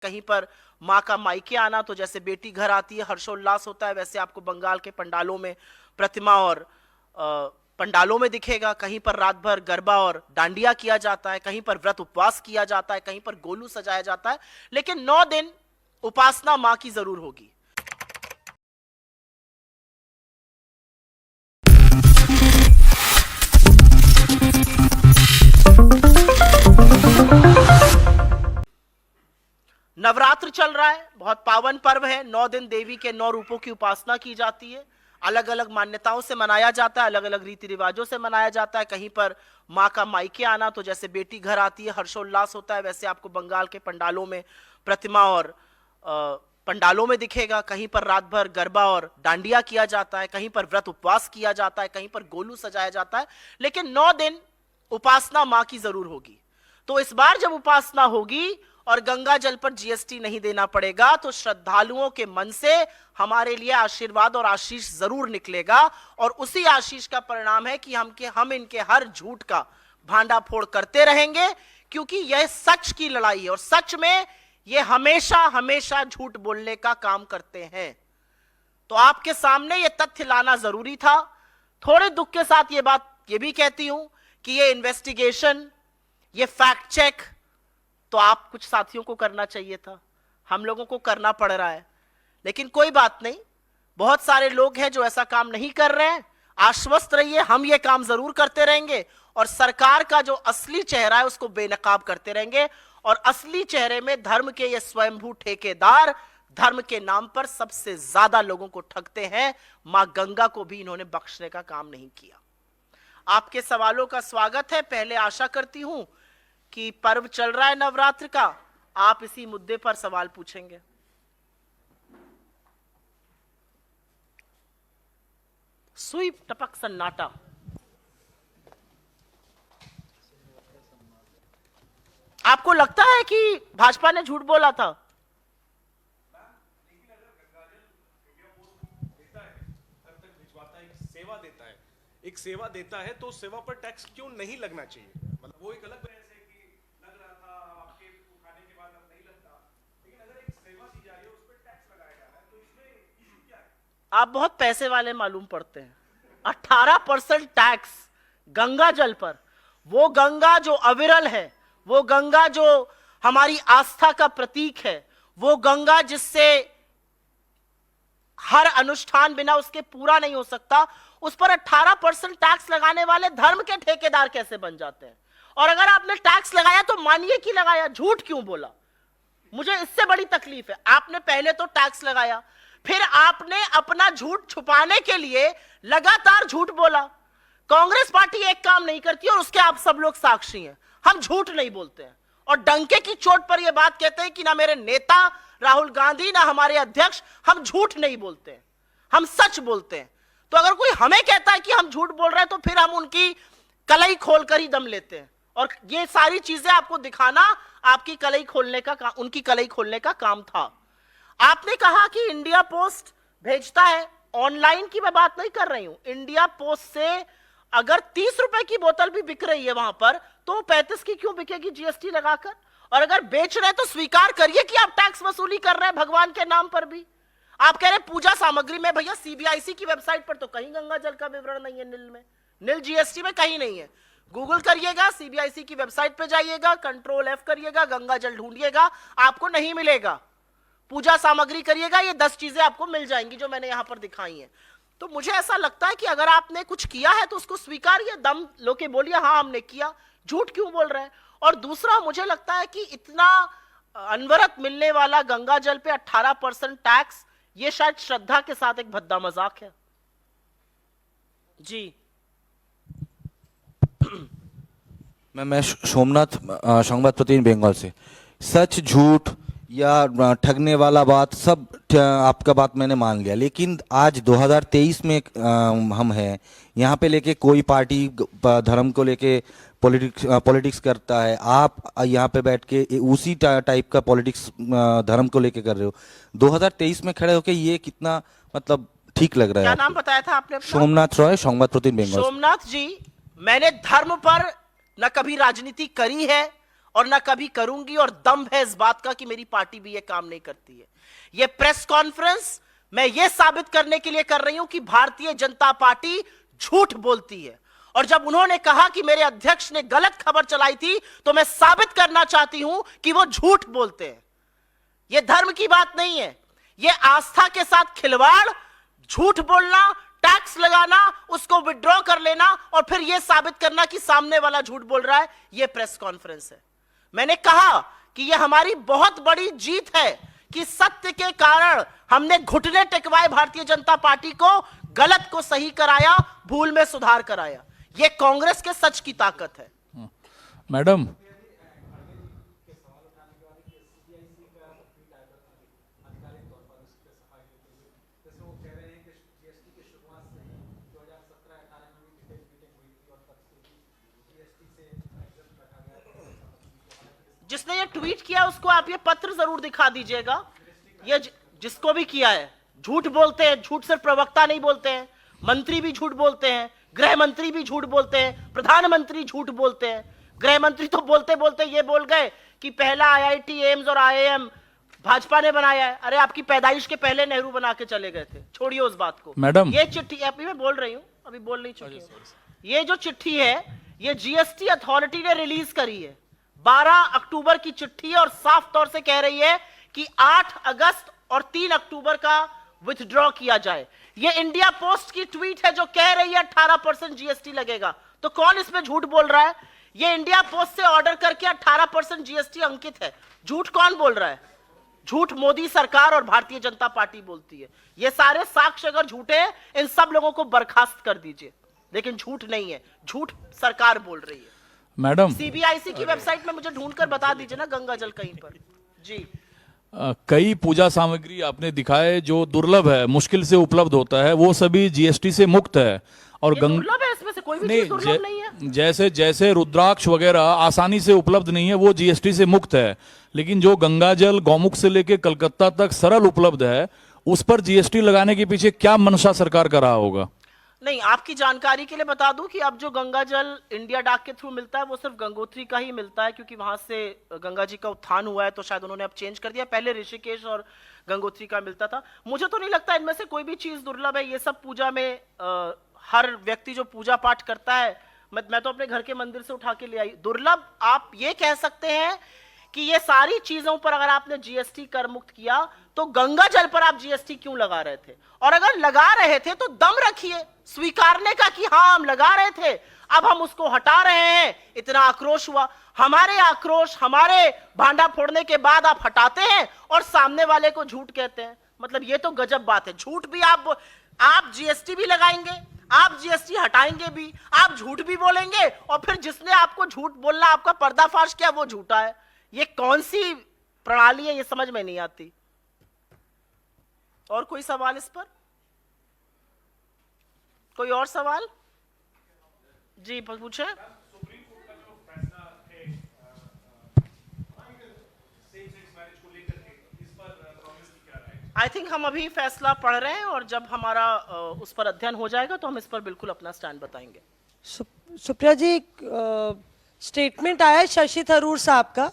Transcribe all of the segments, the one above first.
कहीं पर माँ का मायके आना, तो जैसे बेटी घर आती है हर्षोल्लास होता है, वैसे आपको बंगाल के पंडालों में प्रतिमा और पंडालों में दिखेगा। कहीं पर रात भर गरबा और डांडिया किया जाता है, कहीं पर व्रत उपवास किया जाता है, कहीं पर गोलू सजाया जाता है, लेकिन 9 दिन उपासना माँ की जरूर होगी। नवरात्र चल रहा है, बहुत पावन पर्व है। 9 दिन देवी के 9 रूपों की उपासना की जाती है। अलग अलग मान्यताओं से मनाया जाता है, अलग अलग रीति रिवाजों से मनाया जाता है। कहीं पर माँ का मायके आना, तो जैसे बेटी घर आती है हर्षोल्लास होता है, वैसे आपको बंगाल के पंडालों में प्रतिमा और पंडालों में दिखेगा। कहीं पर रात भर गरबा और डांडिया किया जाता है, कहीं पर व्रत उपवास किया जाता है, कहीं पर गोलू सजाया जाता है, लेकिन 9 दिन उपासना माँ की जरूर होगी। तो इस बार जब उपासना होगी और गंगा जल पर जीएसटी नहीं देना पड़ेगा, तो श्रद्धालुओं के मन से हमारे लिए आशीर्वाद और आशीष जरूर निकलेगा। और उसी आशीष का परिणाम है कि हम इनके हर झूठ का भांडाफोड़ करते रहेंगे, क्योंकि यह सच की लड़ाई है और सच में ये हमेशा हमेशा झूठ बोलने का काम करते हैं। तो आपके सामने ये तथ्य लाना जरूरी था। थोड़े दुख के साथ ये बात ये भी कहती हूं कि ये इन्वेस्टिगेशन, ये फैक्ट चेक तो आप कुछ साथियों को करना चाहिए था, हम लोगों को करना पड़ रहा है, लेकिन कोई बात नहीं। बहुत सारे लोग हैं जो ऐसा काम नहीं कर रहे हैं। आश्वस्त रहिए, हम ये काम जरूर करते रहेंगे और सरकार का जो असली चेहरा है उसको बेनकाब करते रहेंगे। और असली चेहरे में धर्म के ये स्वयंभू ठेकेदार धर्म के नाम पर सबसे ज्यादा लोगों को ठगते हैं। मां गंगा को भी इन्होंने बख्शने का काम नहीं किया। आपके सवालों का स्वागत है। पहले आशा करती हूं कि पर्व चल रहा है नवरात्र का, आप इसी मुद्दे पर सवाल पूछेंगे। सुई टपक सन्नाटा। आपको लगता है कि भाजपा ने झूठ बोला था? एक सेवा देता है तो सेवा पर टैक्स क्यों नहीं लगना चाहिए? मतलब वो एक अलग बहस है कि लग रहा था आपके खाने के बाद अब नहीं लगता, लेकिन अगर एक सेवा दी जा रही है उस पर टैक्स लगाया जा रहा है, तो इसमें इशू क्या है? आप बहुत पैसे वाले मालूम पड़ते हैं। 18% टैक्स गंगा जल पर, वो गंगा जो अविरल है, वो गंगा जो हमारी आस्था का प्रतीक है, वो गंगा जिससे हर अनुष्ठान बिना उसके पूरा नहीं हो सकता, उस पर 18% टैक्स लगाने वाले धर्म के ठेकेदार कैसे बन जाते हैं? और अगर आपने टैक्स लगाया तो मानिए कि लगाया, झूठ क्यों बोला? मुझे इससे बड़ी तकलीफ है। आपने पहले तो टैक्स लगाया, फिर आपने अपना झूठ छुपाने के लिए लगातार झूठ बोला। कांग्रेस पार्टी एक काम नहीं करती और उसके आप सब लोग साक्षी हैं। हम झूठ नहीं बोलते हैं और डंके की चोट पर यह बात कहते हैं कि ना मेरे नेता राहुल गांधी ना हमारे अध्यक्ष, हम झूठ नहीं बोलते हैं, हम सच बोलते हैं। तो अगर कोई हमें कहता है कि हम झूठ बोल रहे हैं तो फिर हम उनकी कलई खोलकर ही दम लेते हैं। और ये सारी चीजें आपको दिखाना आपकी कलई खोलने का उनकी कलई खोलने का काम था। आपने कहा कि इंडिया पोस्ट भेजता है, ऑनलाइन की मैं बात नहीं कर रही हूं। इंडिया पोस्ट से अगर 30 रुपए की बोतल भी बिक रही है वहां पर, तो 35 की क्यों बिकेगी जीएसटी लगाकर? और अगर बेच रहे तो स्वीकार करिए कि आप टैक्स वसूली कर रहे हैं भगवान के नाम पर भी। आप कह रहे पूजा सामग्री में, भैया सीबीआईसी की वेबसाइट पर तो कहीं गंगा जल का विवरण नहीं है, नील में, नील जीएसटी में कहीं नहीं है। गूगल करिएगा, सीबीआईसी की वेबसाइट पे जाइएगा, कंट्रोल F करिएगा, गंगा जल ढूंढिएगा, आपको नहीं मिलेगा। पूजा सामग्री करिएगा, ये 10 चीजें आपको मिल जाएंगी जो मैंने यहां पर दिखाई हैं। तो मुझे ऐसा लगता है कि अगर आपने कुछ किया है तो उसको स्वीकारिए, दम लो के बोलिए हाँ हमने किया, झूठ क्यों बोल रहे हैं? और दूसरा, मुझे लगता है कि इतना अनवरत मिलने वाला गंगा जल पे 18% टैक्स, ये शायद श्रद्धा के साथ एक भद्दा मजाक है। जी मैं सोमनाथ, संवाद प्रतिनिधि बंगाल से। सच झूठ या ठगने वाला बात सब आपका बात मैंने मान लिया, लेकिन आज 2023 में हम हैं यहाँ पे लेके कोई पार्टी धर्म को लेके पॉलिटिक्स करता है। आप यहाँ पे बैठ के उसी टाइप का पॉलिटिक्स धर्म को लेके कर रहे हो। 2023 में खड़े होके ये कितना मतलब ठीक लग रहा है? क्या नाम बताया था आपने अपना? सोमनाथ रॉय, संवाद प्रतिनिधि बंगाल। सोमनाथ जी, मैंने धर्म पर न कभी राजनीति करी है और ना कभी करूंगी, और दम है इस बात का कि मेरी पार्टी भी ये काम नहीं करती है। ये प्रेस कॉन्फ्रेंस मैं ये साबित करने के लिए कर रही हूं कि भारतीय जनता पार्टी झूठ बोलती है। और जब उन्होंने कहा कि मेरे अध्यक्ष ने गलत खबर चलाई थी, तो मैं साबित करना चाहती हूं कि वो झूठ बोलते हैं। ये धर्म की बात नहीं है, ये आस्था के साथ खिलवाड़, झूठ बोलना, टैक्स लगाना, उसको विड्रॉ कर लेना और फिर यह साबित करना कि सामने वाला झूठ बोल रहा है, यह प्रेस कॉन्फ्रेंस है। मैंने कहा कि यह हमारी बहुत बड़ी जीत है कि सत्य के कारण हमने घुटने टेकवाए भारतीय जनता पार्टी को, गलत को सही कराया, भूल में सुधार कराया। यह कांग्रेस के सच की ताकत है। मैडम, जिसने ये ट्वीट किया उसको आप ये पत्र जरूर दिखा दीजिएगा। ये जिसको भी किया है, झूठ बोलते हैं, झूठ सिर्फ प्रवक्ता नहीं बोलते हैं, मंत्री भी झूठ बोलते हैं, गृह मंत्री भी झूठ बोलते हैं, प्रधानमंत्री झूठ बोलते हैं। गृह मंत्री तो बोलते बोलते ये बोल गए कि पहला आईआईटी एम्स और आईआईएम भाजपा ने बनाया है। अरे आपकी पैदाइश के पहले नेहरू बना के चले गए थे, छोड़िए उस बात को। मैडम, ये चिट्ठी अभी मैं बोल रही हूं, अभी बोल नहीं चुकी हूं। ये जो चिट्ठी है, ये जीएसटी अथॉरिटी ने रिलीज करी है, 12 अक्टूबर की चिट्ठी है, और साफ तौर से कह रही है कि 8 अगस्त और 3 अक्टूबर का विथड्रॉ किया जाए। ये इंडिया पोस्ट की ट्वीट है जो कह रही है 18% जीएसटी लगेगा। तो कौन इसमें झूठ बोल रहा है? ये इंडिया पोस्ट से ऑर्डर करके 18% जीएसटी अंकित है। झूठ कौन बोल रहा है? झूठ मोदी सरकार और भारतीय जनता पार्टी बोलती है। ये सारे साक्ष्य अगर झूठे हैं, इन सब लोगों को बर्खास्त कर दीजिए, लेकिन झूठ नहीं है, झूठ सरकार बोल रही है। मैडम, सीबीआईसी की वेबसाइट में मुझे ढूंढकर बता दीजिए ना गंगा जल कहीं पर। जी, कई पूजा सामग्री आपने दिखाए जो दुर्लभ है, मुश्किल से उपलब्ध होता है, वो सभी जीएसटी से मुक्त है। और दुर्लभ है, इसमें से कोई भी चीज दुर्लभ नहीं है। जैसे जैसे रुद्राक्ष वगैरह आसानी से उपलब्ध नहीं है, वो जीएसटी से मुक्त है। लेकिन जो गंगा जल गौमुख से लेके कलकत्ता तक सरल उपलब्ध है, उस पर जीएसटी लगाने के पीछे क्या मंशा सरकार का रहा होगा? नहीं, आपकी जानकारी के लिए बता दूं कि अब जो गंगा जल इंडिया डाक के थ्रू मिलता है वो सिर्फ गंगोत्री का ही मिलता है, क्योंकि वहां से गंगा जी का उत्थान हुआ है, तो शायद उन्होंने अब चेंज कर दिया। पहले ऋषिकेश और गंगोत्री का मिलता था। मुझे तो नहीं लगता इनमें से कोई भी चीज दुर्लभ है। ये सब पूजा में हर व्यक्ति जो पूजा पाठ करता है, मैं तो अपने घर के मंदिर से उठा के ले आई। दुर्लभ आप ये कह सकते हैं कि ये सारी चीजों पर अगर आपने जीएसटी कर मुक्त किया, तो गंगा जल पर आप जीएसटी क्यों लगा रहे थे? और अगर लगा रहे थे तो दम रखिए स्वीकारने का कि हाँ हम लगा रहे थे, अब हम उसको हटा रहे हैं। इतना आक्रोश हुआ, हमारे आक्रोश, हमारे भांडा फोड़ने के बाद आप हटाते हैं और सामने वाले को झूठ कहते हैं। मतलब ये तो गजब बात है। झूठ भी आप जीएसटी भी लगाएंगे, आप जीएसटी हटाएंगे भी, आप झूठ भी बोलेंगे, और फिर जिसने आपको झूठ बोलना, आपका पर्दाफाश किया, वो झूठा है। ये कौन सी प्रणाली है, ये समझ में नहीं आती। और कोई सवाल इस पर? कोई और सवाल? जी पूछे। सुप्रीम कोर्ट का जो फैसला है सेम सेक्स मैरिज को लेकर के, इस पर कांग्रेस की क्या राय है? आई थिंक हम अभी फैसला पढ़ रहे हैं, और जब हमारा उस पर अध्ययन हो जाएगा तो हम इस पर बिल्कुल अपना स्टैंड बताएंगे। सुप्रिया जी, स्टेटमेंट आया है शशि थरूर साहब का,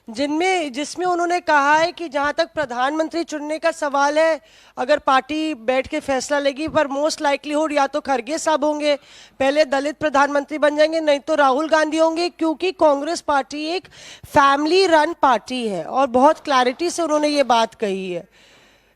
जिसमें उन्होंने कहा है कि जहां तक प्रधानमंत्री चुनने का सवाल है, अगर पार्टी बैठ के फैसला लेगी, पर मोस्ट लाइकलीहुड या तो खरगे साहब होंगे, पहले दलित प्रधानमंत्री बन जाएंगे, नहीं तो राहुल गांधी होंगे, क्योंकि कांग्रेस पार्टी एक फैमिली रन पार्टी है। और बहुत क्लैरिटी से उन्होंने ये बात कही है,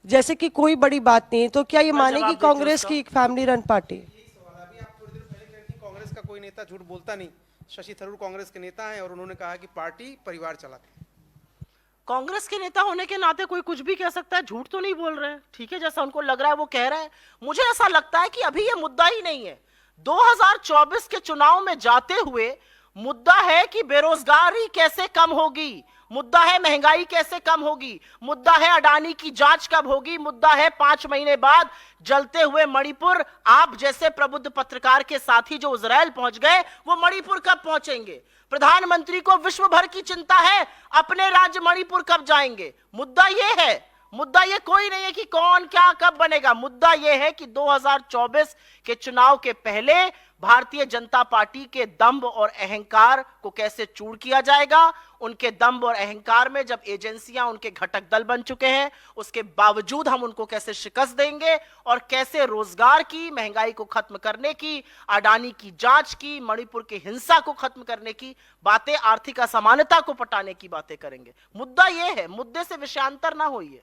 जैसे कि कोई बड़ी बात नहीं है। तो क्या ये मानेगी कांग्रेस की एक फैमिली रन पार्टी? कांग्रेस का कोई नेता झूठ बोलता नहीं। शशि थरूर कांग्रेस के नेता हैं और उन्होंने कहा कि पार्टी परिवार चलाती है। कांग्रेस के नेता होने के नाते कोई कुछ भी कह सकता है, झूठ तो नहीं बोल रहे हैं। ठीक है, जैसा उनको लग रहा है वो कह रहे हैं। मुझे ऐसा लगता है कि अभी ये मुद्दा ही नहीं है। 2024 के चुनाव में जाते हुए मुद्दा है कि बेरोजगारी कैसे कम होगी, मुद्दा है महंगाई कैसे कम होगी, मुद्दा है अडानी की जांच कब होगी, मुद्दा है 5 महीने बाद जलते हुए मणिपुर। आप जैसे प्रबुद्ध पत्रकार के साथी जो इजराइल पहुंच गए, वो मणिपुर कब पहुंचेंगे? प्रधानमंत्री को विश्व भर की चिंता है, अपने राज्य मणिपुर कब जाएंगे? मुद्दा ये है। मुद्दा ये कोई नहीं है कि कौन क्या कब बनेगा। मुद्दा ये है कि 2024 के चुनाव के पहले भारतीय जनता पार्टी के दंभ और अहंकार को कैसे चूर किया जाएगा। उनके दंभ और अहंकार में जब एजेंसियां उनके घटक दल बन चुके हैं, उसके बावजूद हम उनको कैसे शिकस्त देंगे और कैसे रोजगार की, महंगाई को खत्म करने की, अडानी की जांच की, मणिपुर की हिंसा को खत्म करने की बातें, आर्थिक असमानता को पटाने की बातें करेंगे। मुद्दा यह है, मुद्दे से विषयांतर ना होइए।